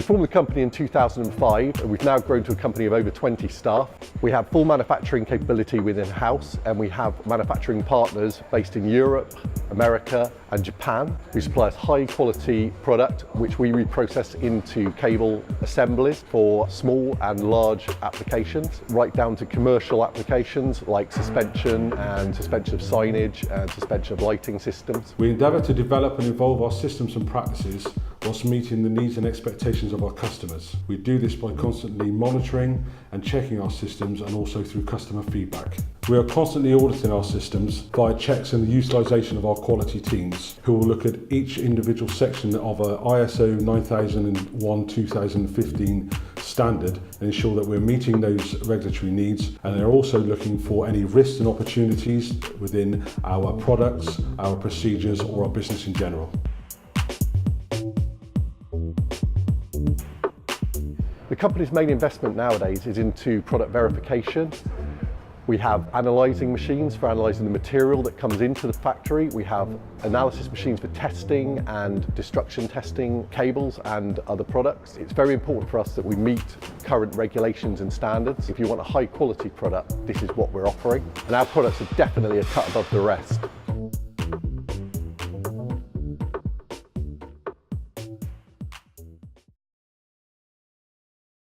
We formed the company in 2005 and we've now grown to a company of over 20 staff. We have full manufacturing capability within house and we have manufacturing partners based in Europe, America and Japan. We supply a high quality product which we reprocess into cable assemblies for small and large applications, right down to commercial applications like suspension and suspension of signage and suspension of lighting systems. We endeavour to develop and evolve our systems and practices whilst meeting the needs and expectations of our customers. We do this by constantly monitoring and checking our systems and also through customer feedback. We are constantly auditing our systems via checks and the utilisation of our quality teams, who will look at each individual section of a ISO 9001-2015 standard and ensure that we're meeting those regulatory needs, and they're also looking for any risks and opportunities within our products, our procedures or our business in general. The company's main investment nowadays is into product verification. We have analysing machines for analysing the material that comes into the factory. We have analysis machines for testing and destruction testing cables and other products. It's very important for us that we meet current regulations and standards. If you want a high quality product, this is what we're offering. And our products are definitely a cut above the rest.